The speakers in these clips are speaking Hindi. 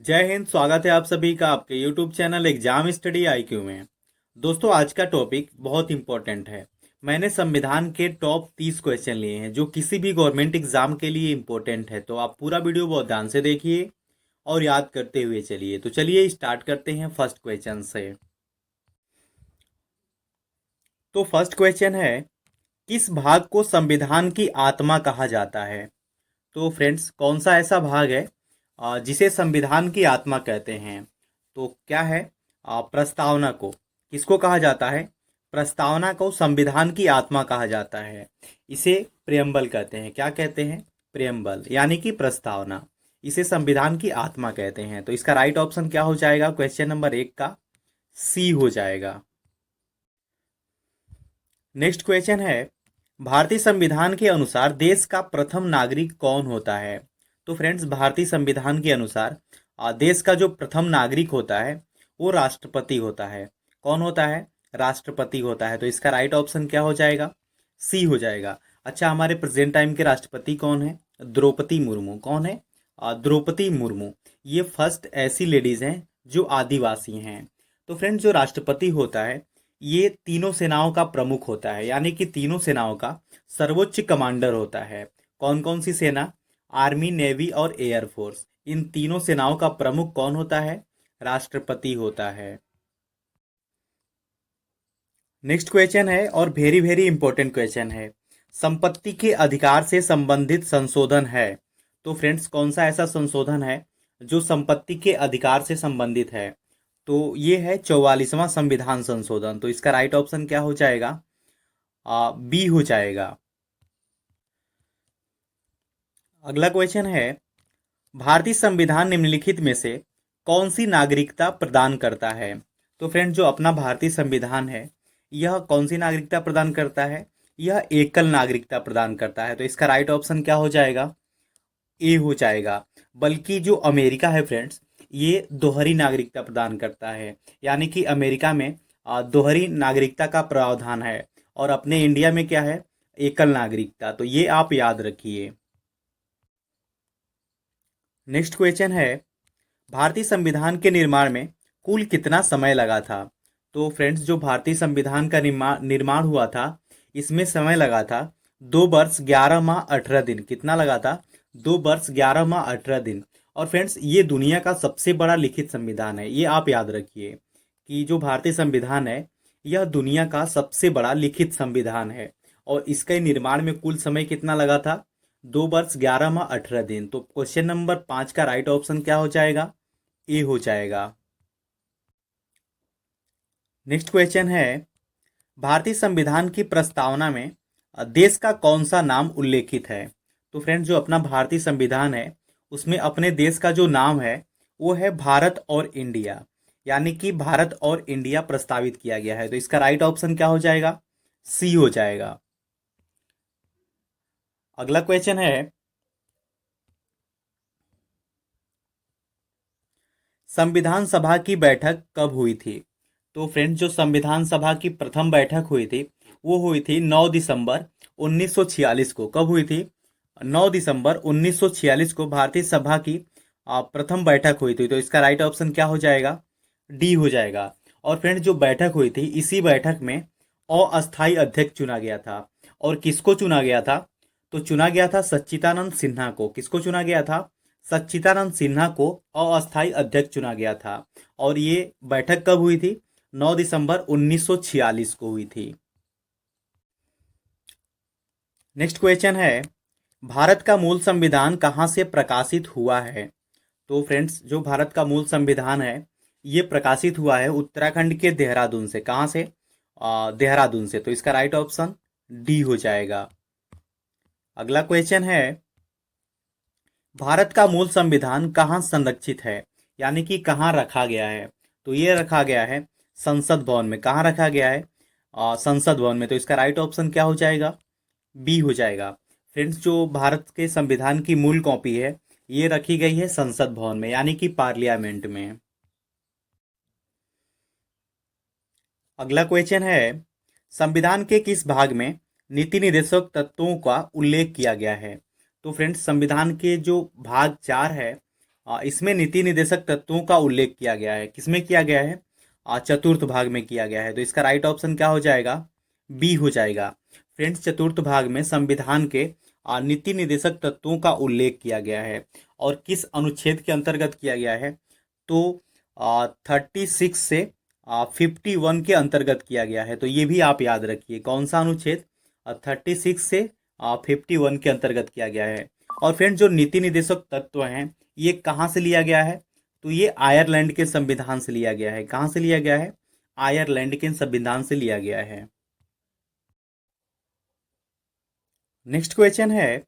जय हिंद। स्वागत है आप सभी का आपके YouTube channel exam study IQ में। दोस्तों, आज का टॉपिक बहुत इंपॉर्टेंट है। मैंने संविधान के टॉप 30 क्वेश्चन लिए हैं जो किसी भी गवर्नमेंट एग्जाम के लिए इंपॉर्टेंट है। तो आप पूरा वीडियो बहुत ध्यान से देखिए और याद करते हुए चलिए। तो चलिए स्टार्ट करते हैं फर्स्ट क्वेश्चन से। तो फर्स्ट क्वेश्चन है, किस भाग को संविधान की आत्मा कहा जाता है? तो फ्रेंड्स, कौन सा ऐसा भाग है जिसे संविधान की आत्मा कहते हैं? तो क्या है? प्रस्तावना को किसको कहा जाता है? प्रस्तावना को संविधान की आत्मा कहा जाता है। इसे प्रेम्बल कहते हैं। क्या कहते हैं? प्रेम्बल यानी कि प्रस्तावना। इसे संविधान की आत्मा कहते हैं। तो इसका राइट ऑप्शन क्या हो जाएगा? क्वेश्चन नंबर 1 का सी हो जाएगा। नेक्स्ट क्वेश्चन है, भारतीय संविधान के अनुसार देश का प्रथम नागरिक कौन होता है? तो फ्रेंड्स, भारतीय संविधान के अनुसार देश का जो प्रथम नागरिक होता है वो राष्ट्रपति होता है। कौन होता है? राष्ट्रपति होता है। तो इसका राइट ऑप्शन क्या हो जाएगा? सी हो जाएगा। अच्छा, हमारे प्रेजेंट टाइम के राष्ट्रपति कौन है? द्रौपदी मुर्मू। कौन है? द्रौपदी मुर्मू। ये फर्स्ट ऐसी लेडीज हैं जो आदिवासी हैं। तो फ्रेंड्स, जो राष्ट्रपति होता है ये तीनों सेनाओं का प्रमुख होता है, यानी कि तीनों सेनाओं का सर्वोच्च कमांडर होता है। कौन कौन सी सेना? आर्मी, नेवी और एयर फोर्स। इन तीनों सेनाओं का प्रमुख कौन होता है? राष्ट्रपति होता है। नेक्स्ट क्वेश्चन है और वेरी वेरी इंपॉर्टेंट क्वेश्चन है, संपत्ति के अधिकार से संबंधित संशोधन है। तो फ्रेंड्स, कौन सा ऐसा संशोधन है जो संपत्ति के अधिकार से संबंधित है? तो ये है 44वां संविधान संशोधन। तो इसका राइट ऑप्शन क्या हो जाएगा? बी हो जाएगा। अगला क्वेश्चन है, भारतीय संविधान निम्नलिखित में से कौन सी नागरिकता प्रदान करता है? तो फ्रेंड्स, जो अपना भारतीय संविधान है यह कौन सी नागरिकता प्रदान करता है? यह एकल नागरिकता प्रदान करता है। तो इसका राइट ऑप्शन क्या हो जाएगा? ए हो जाएगा। बल्कि जो अमेरिका है फ्रेंड्स, ये दोहरी नागरिकता प्रदान करता है, यानी कि अमेरिका में दोहरी नागरिकता का प्रावधान है और अपने इंडिया में क्या है? एकल नागरिकता। तो ये आप याद रखिए। नेक्स्ट क्वेश्चन है, भारतीय संविधान के निर्माण में कुल कितना समय लगा था? तो फ्रेंड्स, जो भारतीय संविधान का निर्माण निर्माण हुआ था इसमें समय लगा था 2 वर्ष 11 माह 18 दिन। कितना लगा था? 2 वर्ष 11 माह 18 दिन। और फ्रेंड्स, ये दुनिया का सबसे बड़ा लिखित संविधान है। ये आप याद रखिए कि जो भारतीय संविधान है यह दुनिया का सबसे बड़ा लिखित संविधान है और इसके निर्माण में कुल समय कितना लगा था? 2 वर्ष 11 माह 18 दिन। तो क्वेश्चन नंबर 5 का राइट ऑप्शन क्या हो जाएगा? ए हो जाएगा। नेक्स्ट क्वेश्चन है, भारतीय संविधान की प्रस्तावना में देश का कौन सा नाम उल्लेखित है? तो फ्रेंड्स, जो अपना भारतीय संविधान है उसमें अपने देश का जो नाम है वो है भारत और इंडिया, यानी कि भारत और इंडिया प्रस्तावित किया गया है। तो इसका राइट ऑप्शन क्या हो जाएगा? सी हो जाएगा। अगला क्वेश्चन है, संविधान सभा की बैठक कब हुई थी? तो फ्रेंड्स, जो संविधान सभा की प्रथम बैठक हुई थी वो हुई थी 9 दिसंबर 1946 को। कब हुई थी? 9 दिसंबर 1946 को भारतीय सभा की प्रथम बैठक हुई थी। तो इसका राइट ऑप्शन क्या हो जाएगा? डी हो जाएगा। और फ्रेंड्स, जो बैठक हुई थी इसी बैठक में अस्थायी अध्यक्ष चुना गया था। और किसको चुना गया था? तो चुना गया था सच्चिदानंद सिन्हा को। किसको चुना गया था? सच्चिदानंद सिन्हा को अस्थायी अध्यक्ष चुना गया था। और ये बैठक कब हुई थी? 9 दिसंबर 1946 को हुई थी। नेक्स्ट क्वेश्चन है, भारत का मूल संविधान कहाँ से प्रकाशित हुआ है? तो फ्रेंड्स, जो भारत का मूल संविधान है ये प्रकाशित हुआ है उत्तराखंड के देहरादून से। कहाँ से? देहरादून से। तो इसका राइट ऑप्शन डी हो जाएगा। अगला क्वेश्चन है, भारत का मूल संविधान कहाँ संरक्षित है, यानी कि कहाँ रखा गया है? तो ये रखा गया है संसद भवन में। कहाँ रखा गया है? संसद भवन में। तो इसका राइट ऑप्शन क्या हो जाएगा? बी हो जाएगा। फ्रेंड्स, जो भारत के संविधान की मूल कॉपी है ये रखी गई है संसद भवन में, यानी कि पार्लियामेंट में। अगला क्वेश्चन है, संविधान के किस भाग में नीति निर्देशक तत्वों का उल्लेख किया गया है? तो फ्रेंड्स, संविधान के जो भाग 4 है इसमें नीति निर्देशक तत्वों का उल्लेख किया गया है। किसमें किया गया है? चतुर्थ भाग में किया गया है। तो इसका राइट ऑप्शन क्या हो जाएगा? बी हो जाएगा। फ्रेंड्स, चतुर्थ भाग में संविधान के नीति निर्देशक तत्वों का उल्लेख किया गया है। और किस अनुच्छेद के अंतर्गत किया गया है? तो 36 से 51 के अंतर्गत किया गया है। तो ये भी आप याद रखिए, कौन सा अनुच्छेद? 36 से 51 के अंतर्गत किया गया है। और फ्रेंड्स, जो नीति निर्देशक तत्व हैं, ये कहाँ से लिया गया है? तो ये आयरलैंड के संविधान से लिया गया है। कहाँ से लिया गया है? आयरलैंड के संविधान से लिया गया है। नेक्स्ट क्वेश्चन है,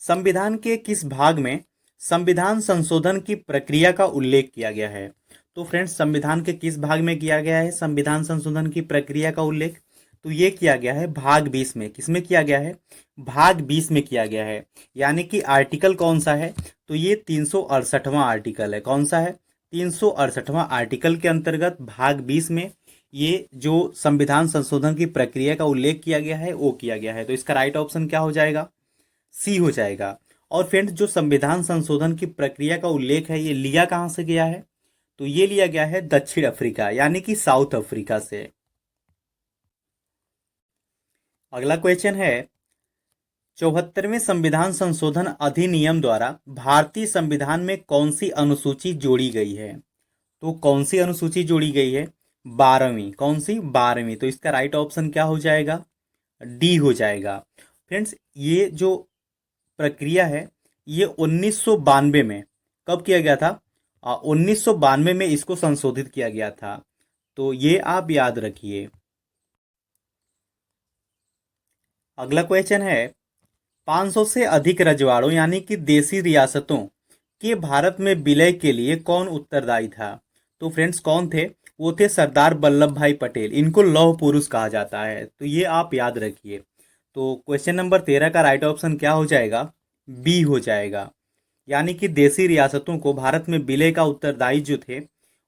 संविधान के किस भाग में संविधान संशोधन की प्रक्रिया का उल्लेख किया गया है? तो फ्रेंड्स, संविधान के किस भाग में किया गया है संविधान संशोधन की प्रक्रिया का उल्लेख? तो ये किया गया है भाग 20 में। किसमें किया गया है? भाग 20 में किया गया है। यानी कि आर्टिकल कौन सा है? तो ये 368वां आर्टिकल है। कौन सा है? 368वां आर्टिकल के अंतर्गत भाग 20 में ये जो संविधान संशोधन की प्रक्रिया का उल्लेख किया गया है वो किया गया है। तो इसका राइट ऑप्शन क्या हो जाएगा? सी हो जाएगा। और फ्रेंड्स, जो संविधान संशोधन की प्रक्रिया का उल्लेख है ये लिया कहाँ से गया है? तो ये लिया गया है दक्षिण अफ्रीका यानी कि साउथ अफ्रीका से। अगला क्वेश्चन है, 74वें संविधान संशोधन अधिनियम द्वारा भारतीय संविधान में कौन सी अनुसूची जोड़ी गई है? तो कौन सी अनुसूची जोड़ी गई है? 12वीं। कौन सी? 12वीं। तो इसका राइट ऑप्शन क्या हो जाएगा? डी हो जाएगा। फ्रेंड्स, ये जो प्रक्रिया है ये 1992 में कब किया गया था? 1992 में इसको संशोधित किया गया था। तो ये आप याद रखिए। अगला क्वेश्चन है, 500 से अधिक रजवाड़ों यानी कि देसी रियासतों के भारत में विलय के लिए कौन उत्तरदायी था? तो फ्रेंड्स, कौन थे? वो थे सरदार वल्लभ भाई पटेल। इनको लौह पुरुष कहा जाता है। तो ये आप याद रखिए। तो क्वेश्चन नंबर 13 का राइट ऑप्शन क्या हो जाएगा? बी हो जाएगा। यानी कि देसी रियासतों को भारत में विलय का उत्तरदायी जो थे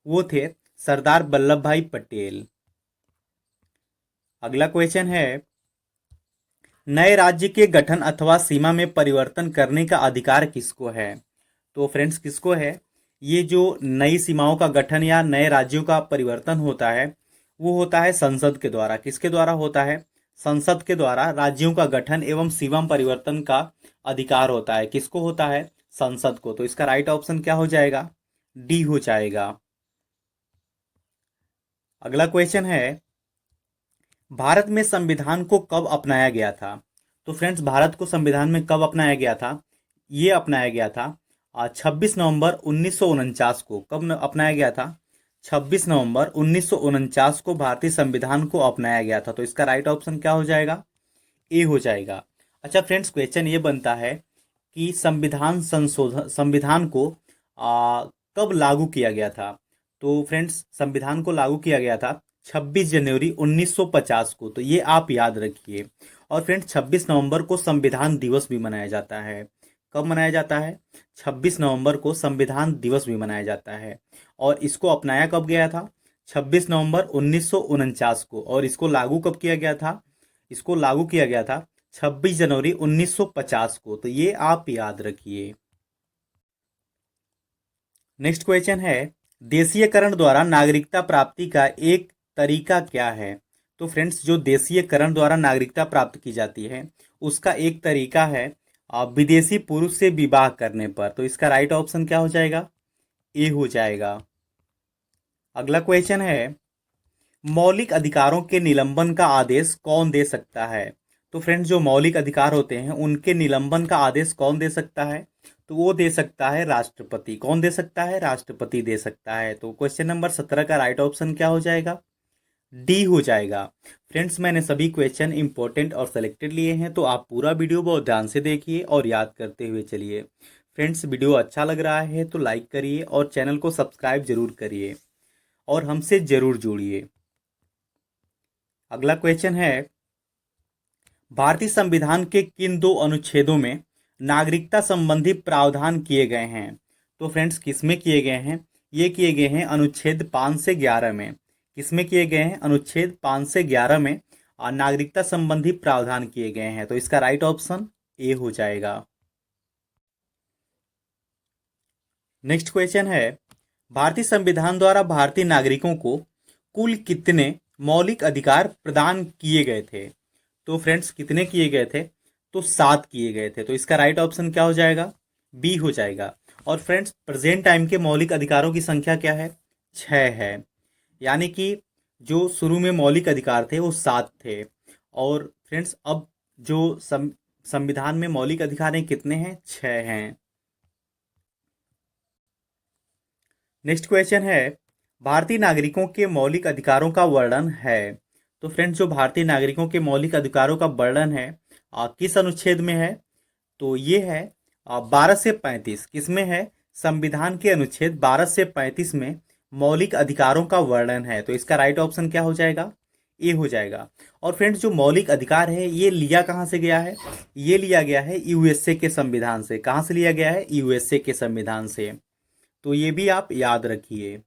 वो थे सरदार वल्लभ भाई पटेल। अगला क्वेश्चन है, नए राज्य के गठन अथवा सीमा में परिवर्तन करने का अधिकार किसको है? तो फ्रेंड्स, किसको है? ये जो नई सीमाओं का गठन या नए राज्यों का परिवर्तन होता है वो होता है संसद के द्वारा। किसके द्वारा होता है? संसद के द्वारा राज्यों का गठन एवं सीमा परिवर्तन का अधिकार होता है। किसको होता है? संसद को। तो इसका राइट ऑप्शन क्या हो जाएगा? डी हो जाएगा। अगला क्वेश्चन है, भारत में संविधान को कब अपनाया गया था? तो फ्रेंड्स, भारत को संविधान में कब अपनाया गया था? ये अपनाया गया था 26 नवंबर 1949 को। कब अपनाया गया था? 26 नवंबर 1949 को भारतीय संविधान को अपनाया गया था। तो इसका राइट ऑप्शन क्या हो जाएगा? ए हो जाएगा। अच्छा फ्रेंड्स, क्वेश्चन ये बनता है कि संविधान को कब लागू किया गया था? तो फ्रेंड्स, संविधान को लागू किया गया था 26 जनवरी 1950 को। तो ये आप याद रखिए। और फ्रेंड्स, 26 नवंबर को संविधान दिवस भी मनाया जाता है। कब मनाया जाता है? 26 नवंबर को संविधान दिवस भी मनाया जाता है। और इसको अपनाया कब गया था? 26 नवंबर 1949 को। और इसको लागू कब किया गया था? इसको लागू किया गया था 26 जनवरी 1950 को। तो ये आप याद रखिए। नेक्स्ट क्वेश्चन है, देशीयकरण द्वारा नागरिकता प्राप्ति का एक तरीका क्या है? तो फ्रेंड्स, जो देशीयकरण द्वारा नागरिकता प्राप्त की जाती है उसका एक तरीका है विदेशी पुरुष से विवाह करने पर। तो इसका राइट ऑप्शन क्या हो जाएगा? ए हो जाएगा। अगला क्वेश्चन है, मौलिक अधिकारों के निलंबन का आदेश कौन दे सकता है? तो फ्रेंड्स, जो मौलिक अधिकार होते हैं उनके निलंबन का आदेश कौन दे सकता है? तो वो दे सकता है राष्ट्रपति। कौन दे सकता है? राष्ट्रपति दे सकता है। तो क्वेश्चन नंबर 17 का राइट ऑप्शन क्या हो जाएगा? डी हो जाएगा। फ्रेंड्स, मैंने सभी क्वेश्चन इंपॉर्टेंट और सेलेक्टेड लिए हैं, तो आप पूरा वीडियो बहुत ध्यान से देखिए और याद करते हुए चलिए। फ्रेंड्स, वीडियो अच्छा लग रहा है तो लाइक करिए और चैनल को सब्सक्राइब जरूर करिए और हमसे जरूर जुड़िए। अगला क्वेश्चन है, भारतीय संविधान के किन दो अनुच्छेदों में नागरिकता संबंधी प्रावधान किए गए हैं? तो फ्रेंड्स, किसमें किए गए हैं? ये किए गए हैं अनुच्छेद 5 से 11 में। किसमें किए गए हैं? अनुच्छेद 5 से 11 में नागरिकता संबंधी प्रावधान किए गए हैं। तो इसका राइट ऑप्शन ए हो जाएगा। नेक्स्ट क्वेश्चन है, भारतीय संविधान द्वारा भारतीय नागरिकों को कुल कितने मौलिक अधिकार प्रदान किए गए थे? तो फ्रेंड्स कितने किए गए थे? तो 7 किए गए थे। तो इसका राइट ऑप्शन क्या हो जाएगा? बी हो जाएगा। और फ्रेंड्स प्रेजेंट टाइम के मौलिक अधिकारों की संख्या क्या है? 6 है। यानी कि जो शुरू में मौलिक अधिकार थे वो 7 थे। और फ्रेंड्स अब जो संविधान में मौलिक अधिकार हैं कितने हैं? 6 हैं। नेक्स्ट क्वेश्चन है, भारतीय नागरिकों के मौलिक अधिकारों का वर्णन है। तो फ्रेंड्स जो भारतीय नागरिकों के मौलिक अधिकारों का वर्णन है किस अनुच्छेद में है? तो ये है 12 से 35। किसमें है? संविधान के अनुच्छेद 12 से 35 में मौलिक अधिकारों का वर्णन है। तो इसका राइट ऑप्शन क्या हो जाएगा? ए हो जाएगा। और फ्रेंड्स जो मौलिक अधिकार है ये लिया कहाँ से गया है? ये लिया गया है यूएसए के संविधान से। कहाँ से लिया गया है? यूएसए के संविधान से। तो ये भी आप याद रखिए।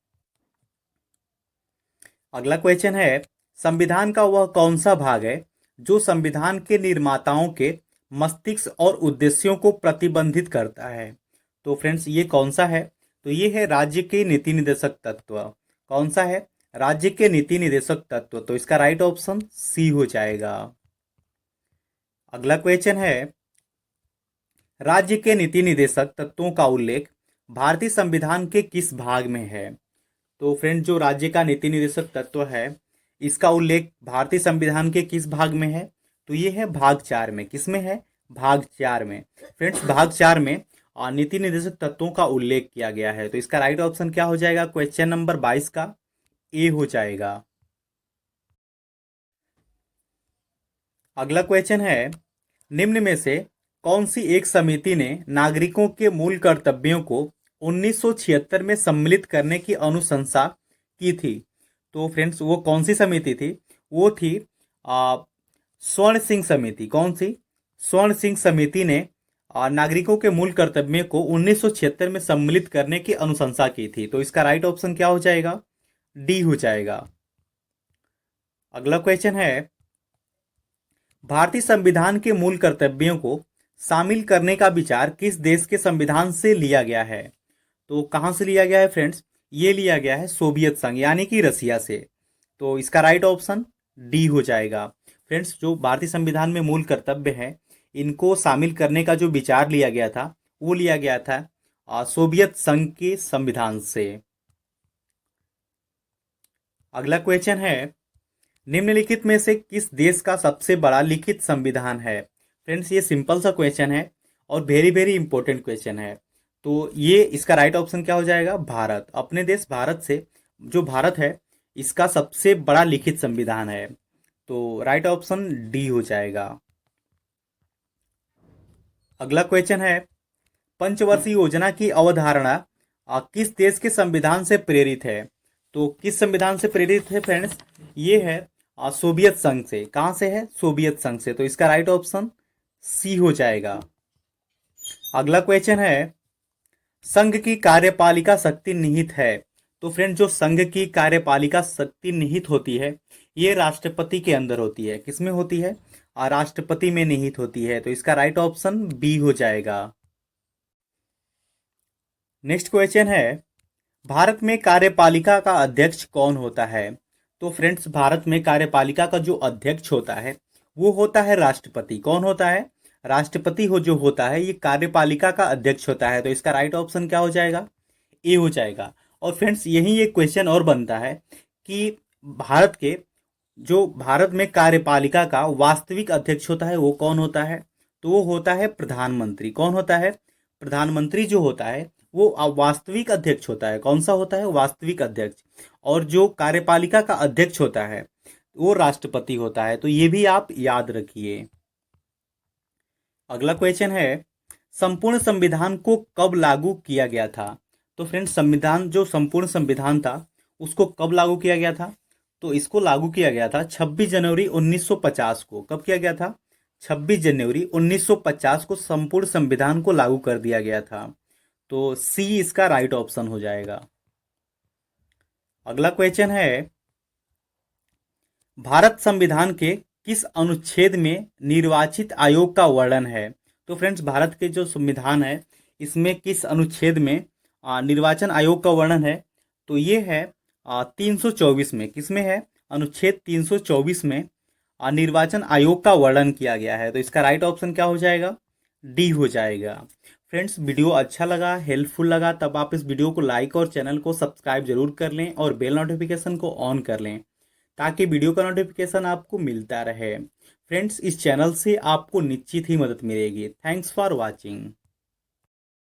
अगला क्वेश्चन है, संविधान का वह कौन सा भाग है जो संविधान के निर्माताओं के मस्तिष्क और उद्देश्यों को प्रतिबंधित करता है? तो फ्रेंड्स ये कौन सा है? तो ये है राज्य के नीति निर्देशक तत्व। कौन सा है? राज्य के नीति निर्देशक तत्व। तो इसका राइट ऑप्शन सी हो जाएगा। अगला क्वेश्चन है, राज्य के नीति निर्देशक तत्वों का उल्लेख भारतीय संविधान के किस भाग में है? तो फ्रेंड जो राज्य का नीति निर्देशक तत्व है इसका उल्लेख भारतीय संविधान के किस भाग में है? तो ये है भाग 4 में। किसमें है? भाग 4 में। फ्रेंड्स भाग 4 में नीति निर्देशक तत्वों का उल्लेख किया गया है। तो इसका राइट ऑप्शन क्या हो जाएगा? क्वेश्चन नंबर 22 का ए हो जाएगा। अगला क्वेश्चन है, निम्न में से कौन सी एक समिति ने नागरिकों के मूल कर्तव्यों को 1976 में सम्मिलित करने की अनुशंसा की थी? तो फ्रेंड्स वो कौन सी समिति थी? वो थी स्वर्ण सिंह समिति। कौन सी? स्वर्ण सिंह समिति ने नागरिकों के मूल कर्तव्यों को 1976 में सम्मिलित करने की अनुशंसा की थी। तो इसका राइट ऑप्शन क्या हो जाएगा? डी हो जाएगा। अगला क्वेश्चन है, भारतीय संविधान के मूल कर्तव्यों को शामिल करने का विचार किस देश के संविधान से लिया गया है? तो कहां से लिया गया है फ्रेंड्स? ये लिया गया है सोवियत संघ यानी कि रसिया से। तो इसका राइट ऑप्शन डी हो जाएगा। फ्रेंड्स जो भारतीय संविधान में मूल कर्तव्य है इनको शामिल करने का जो विचार लिया गया था वो लिया गया था सोवियत संघ के संविधान से। अगला क्वेश्चन है, निम्नलिखित में से किस देश का सबसे बड़ा लिखित संविधान है? फ्रेंड्स ये सिंपल सा क्वेश्चन है और वेरी वेरी इंपॉर्टेंट क्वेश्चन है। तो ये इसका राइट ऑप्शन क्या हो जाएगा? भारत। अपने देश भारत से जो भारत है इसका सबसे बड़ा लिखित संविधान है। तो राइट ऑप्शन डी हो जाएगा। अगला क्वेश्चन है, पंचवर्षीय योजना की अवधारणा किस देश के संविधान से प्रेरित है? तो किस संविधान से प्रेरित है फ्रेंड्स? ये है सोवियत संघ से। कहां से है? सोवियत संघ से। तो इसका राइट ऑप्शन सी हो जाएगा। अगला क्वेश्चन है, संघ की कार्यपालिका शक्ति निहित है। तो फ्रेंड जो संघ की कार्यपालिका शक्ति निहित होती है ये राष्ट्रपति के अंदर होती है। किसमें होती है? राष्ट्रपति में निहित होती है। तो इसका राइट ऑप्शन बी हो जाएगा। नेक्स्ट क्वेश्चन है, भारत में कार्यपालिका का अध्यक्ष कौन होता है? तो फ्रेंड्स भारत में कार्यपालिका का जो अध्यक्ष होता है वो होता है राष्ट्रपति। कौन होता है? राष्ट्रपति हो जो होता है ये कार्यपालिका का अध्यक्ष होता है। तो इसका राइट ऑप्शन क्या हो जाएगा? ए हो जाएगा। और फ्रेंड्स यही एक क्वेश्चन और बनता है कि भारत में कार्यपालिका का वास्तविक अध्यक्ष होता है वो कौन होता है? तो वो होता है प्रधानमंत्री। कौन होता है? प्रधानमंत्री जो होता है वो वास्तविक अध्यक्ष होता है। कौन सा होता है? वास्तविक अध्यक्ष। और जो कार्यपालिका का अध्यक्ष होता है वो राष्ट्रपति होता है। तो ये भी आप याद रखिए। अगला क्वेश्चन है, संपूर्ण संविधान को कब लागू किया गया था? तो फ्रेंड्स जो संपूर्ण संविधान था उसको कब लागू किया गया था? तो इसको लागू किया गया था 26 जनवरी 1950 को। कब किया गया था? 26 जनवरी 1950 को संपूर्ण संविधान को लागू कर दिया गया था। तो सी इसका राइट ऑप्शन हो जाएगा। अगला क्वेश्चन है, भारत संविधान के किस अनुच्छेद में निर्वाचित आयोग का वर्णन है? तो फ्रेंड्स भारत के जो संविधान है इसमें किस अनुच्छेद में निर्वाचन आयोग का वर्णन है तो ये है 324 में, किसमें है, अनुच्छेद 324 में निर्वाचन आयोग का वर्णन किया गया है। तो इसका राइट ऑप्शन क्या हो जाएगा, डी हो जाएगा। फ्रेंड्स, वीडियो अच्छा लगा, हेल्पफुल लगा, तब आप इस वीडियो को लाइक और चैनल को सब्सक्राइब जरूर कर लें और बेल नोटिफिकेशन को ऑन कर लें ताकि वीडियो का नोटिफिकेशन आपको मिलता रहे। फ्रेंड्स, इस चैनल से आपको निश्चित ही मदद मिलेगी। Thanks for watching.